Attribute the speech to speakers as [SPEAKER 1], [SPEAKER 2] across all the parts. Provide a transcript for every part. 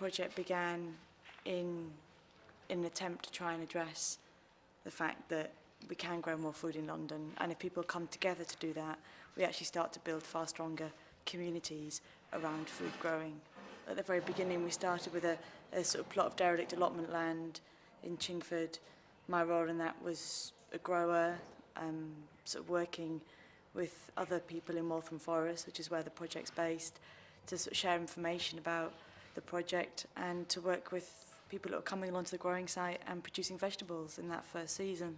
[SPEAKER 1] project began in an attempt to try and address the fact that we can grow more food in London, and if people come together to do that, we actually start to build far stronger communities around food growing. At the very beginning, we started with a sort of plot of derelict allotment land in Chingford. My role in that was a grower, sort of working with other people in Waltham Forest, which is where the project's based, to sort of share information about the project and to work with people that were coming along to the growing site and producing vegetables in that first season.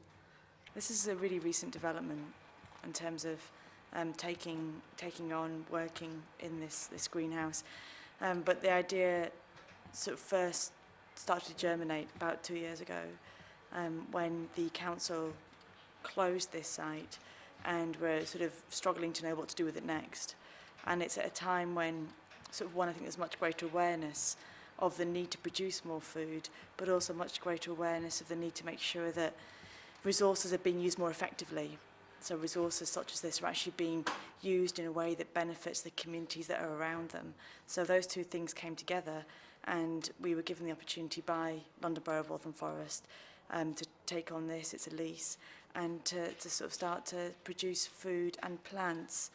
[SPEAKER 1] This is a really recent development in terms of taking on working in this greenhouse. But the idea sort of first started to germinate about 2 years ago when the council closed this site and were sort of struggling to know what to do with it next. And it's at a time when sort of I think there's much greater awareness of the need to produce more food, but also much greater awareness of the need to make sure that resources are being used more effectively. So resources such as this are actually being used in a way that benefits the communities that are around them. So those two things came together, and we were given the opportunity by London Borough of Waltham Forest to take on this, it's a lease, and to sort of start to produce food and plants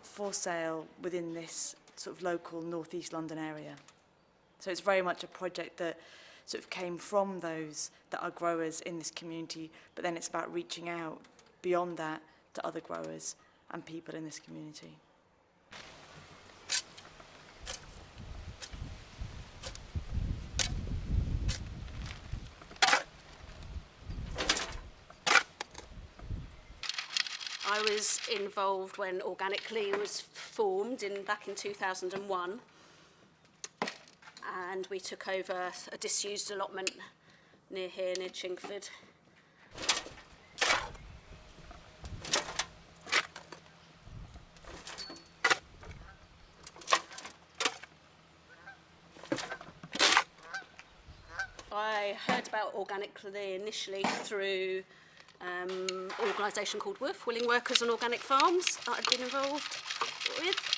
[SPEAKER 1] for sale within this sort of local northeast London area. So it's very much a project that sort of came from those that are growers in this community, but then it's about reaching out beyond that to other growers and people in this community.
[SPEAKER 2] I was involved when Organiclea was formed back in 2001, and we took over a disused allotment near Chingford. I heard about Organiclea initially through an organisation called WOOF, Willing Workers on Organic Farms, that I'd been involved with.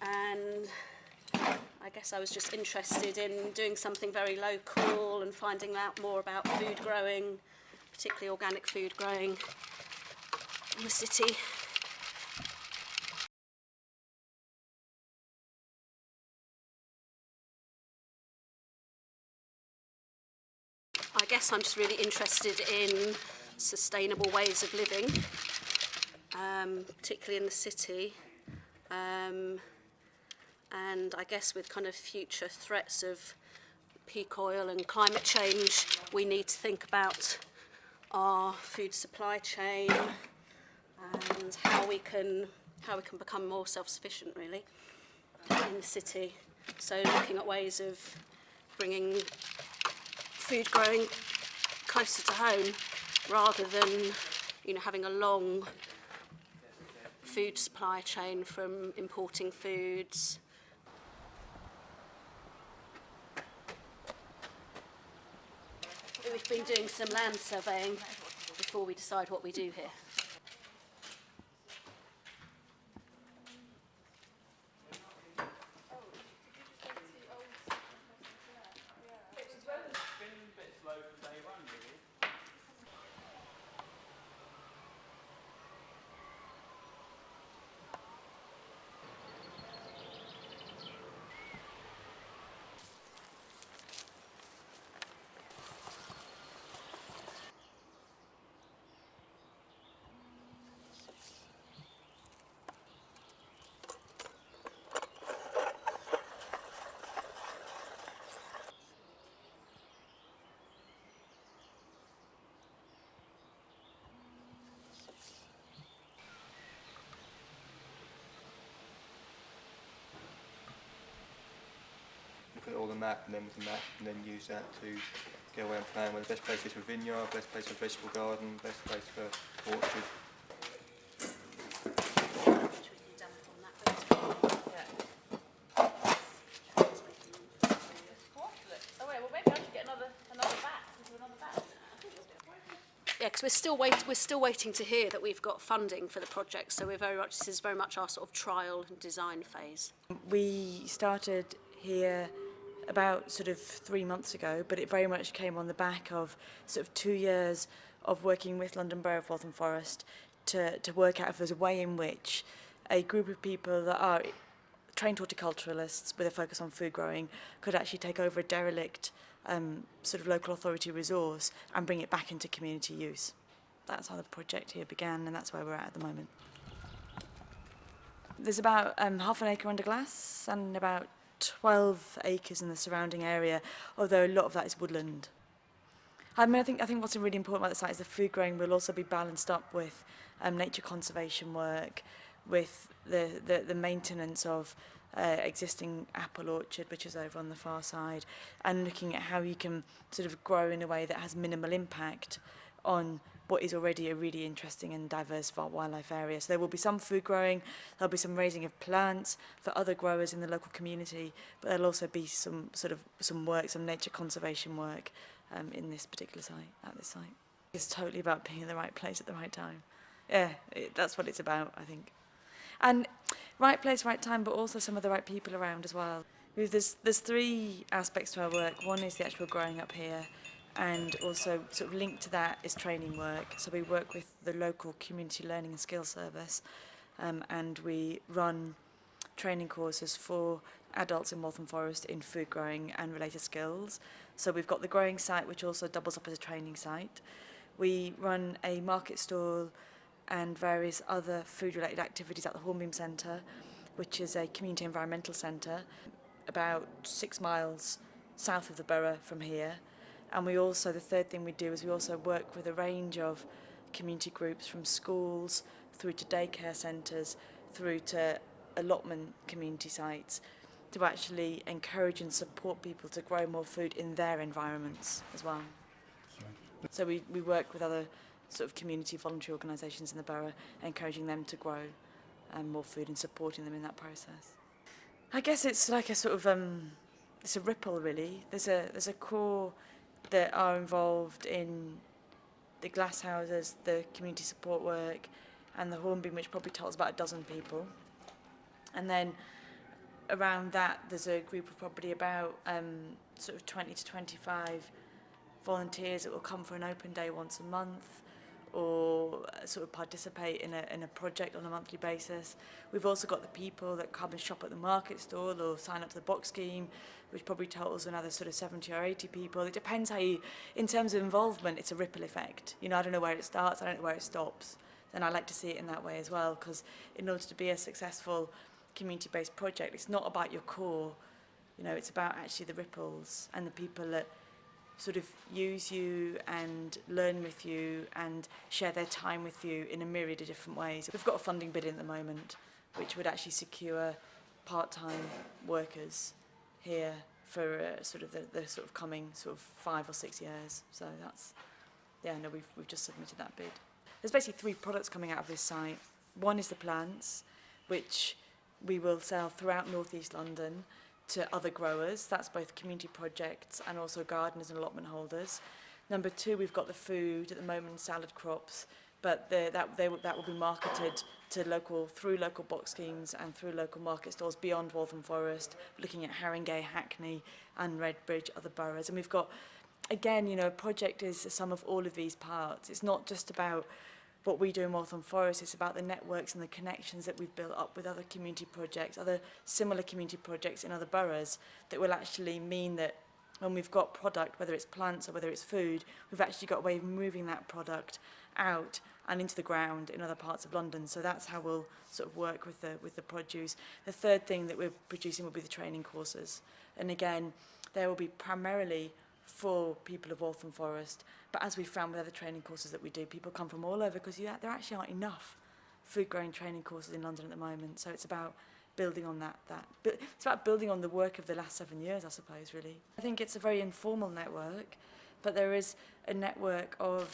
[SPEAKER 2] And I guess I was just interested in doing something very local and finding out more about food growing, particularly organic food growing in the city. I guess I'm just really interested in sustainable ways of living, particularly in the city. And I guess with kind of future threats of peak oil and climate change, we need to think about our food supply chain and how we can become more self-sufficient, really, in the city. So looking at ways of bringing food growing closer to home, rather than, having a long food supply chain from importing foods. We've been doing some land surveying before we decide what we do here.
[SPEAKER 3] Look at all the map, and then with the map, and then use that to go away and plan where the best place is for vineyard, best place for vegetable garden, best place for orchard.
[SPEAKER 4] Oh wait, well maybe I should
[SPEAKER 2] because we're still waiting to hear that we've got funding for the project. So this is very much our sort of trial and design phase.
[SPEAKER 1] We started here about sort of 3 months ago, but it very much came on the back of sort of 2 years of working with London Borough of Waltham Forest to work out if there's a way in which a group of people that are trained horticulturalists with a focus on food growing could actually take over a derelict sort of local authority resource and bring it back into community use. That's how the project here began, and that's where we're at the moment. There's about half an acre under glass and about 12 acres in the surrounding area, although a lot of that is woodland. I mean, I think what's really important about the site is the food growing will also be balanced up with nature conservation work, with the maintenance of existing apple orchard, which is over on the far side, and looking at how you can sort of grow in a way that has minimal impact on what is already a really interesting and diverse wildlife area. So there will be some food growing, there'll be some raising of plants for other growers in the local community, but there'll also be some nature conservation work in this particular site, at this site. It's totally about being in the right place at the right time. Yeah, that's what it's about, I think. And right place, right time, but also some of the right people around as well. There's 3 aspects to our work. One is the actual growing up here, and also sort of linked to that is training work. So we work with the local community learning and skills service, and we run training courses for adults in Waltham Forest in food growing and related skills. So we've got the growing site, which also doubles up as a training site. We run a market stall and various other food-related activities at the Hornbeam Centre, which is a community environmental centre about 6 miles south of the borough from here. And we also, the third thing we do is we also work with a range of community groups, from schools through to daycare centres, through to allotment community sites, to actually encourage and support people to grow more food in their environments as well. So we work with other sort of community voluntary organisations in the borough, encouraging them to grow more food and supporting them in that process. I guess it's like a sort of it's a ripple, really. There's a core that are involved in the glass houses, the community support work, and the Hornbeam, which probably totals about 12 people. And then around that, there's a group of probably about sort of 20 to 25 volunteers that will come for an open day once a month, or sort of participate in a project on a monthly basis. We've also got the people that come and shop at the market stall or sign up to the box scheme, which probably totals another sort of 70 or 80 people. It depends how you, in terms of involvement, it's a ripple effect. You know, I don't know where it starts, I don't know where it stops. And I like to see it in that way as well, because in order to be a successful community-based project, it's not about your core, you know, it's about actually the ripples and the people that sort of use you and learn with you and share their time with you in a myriad of different ways. We've got a funding bid in at the moment, which would actually secure part-time workers here for sort of the sort of coming sort of 5 or 6 years. So that's, yeah, no, we've just submitted that bid. There's basically 3 products coming out of this site. One is the plants, which we will sell throughout North East London to other growers. That's both community projects and also gardeners and allotment holders. Number 2, we've got the food at the moment, salad crops, but that will be marketed to through local box schemes and through local market stalls beyond Waltham Forest, looking at Haringey, Hackney and Redbridge, other boroughs. And we've got, again, you know, a project is a sum of all of these parts. It's not just about what we do in Waltham Forest, it's about the networks and the connections that we've built up with other community projects, other similar community projects in other boroughs, that will actually mean that when we've got product, whether it's plants or whether it's food, we've actually got a way of moving that product out and into the ground in other parts of London. So that's how we'll sort of work with the produce. The third thing that we're producing will be the training courses. And again, there will be primarily for people of Waltham Forest, but as we've found with other training courses that we do, people come from all over, because there actually aren't enough food growing training courses in London at the moment. So it's about building on it's about building on the work of the last 7 years, I suppose, really. I think it's a very informal network, but there is a network of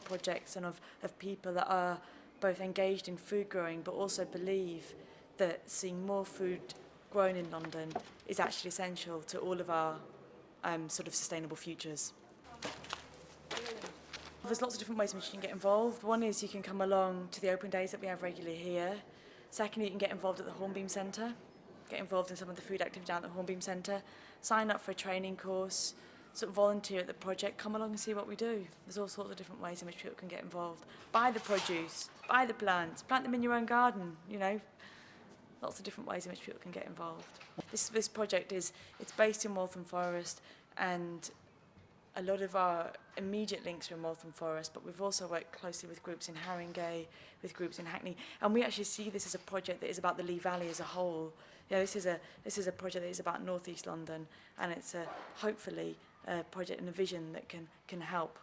[SPEAKER 1] projects and of people that are both engaged in food growing, but also believe that seeing more food grown in London is actually essential to all of our sort of sustainable futures. There's lots of different ways in which you can get involved. One is you can come along to the open days that we have regularly here. Secondly, you can get involved at the Hornbeam Centre, get involved in some of the food activities down at the Hornbeam Centre, sign up for a training course, sort of volunteer at the project, come along and see what we do. There's all sorts of different ways in which people can get involved. Buy the produce, buy the plants, plant them in your own garden, you know. Lots of different ways in which people can get involved. This project it's based in Waltham Forest, and a lot of our immediate links are in Waltham Forest, but we've also worked closely with groups in Haringey, with groups in Hackney, and we actually see this as a project that is about the Lee Valley as a whole. You know, this is a project that is about North East London, and it's hopefully a project and a vision that can help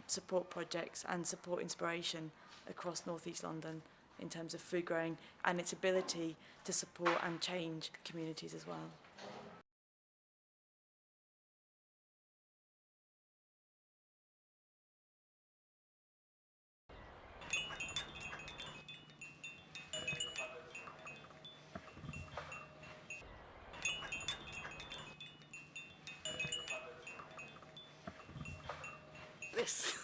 [SPEAKER 1] support projects and support inspiration across North East London in terms of food growing and its ability to support and change communities as well.
[SPEAKER 2] This.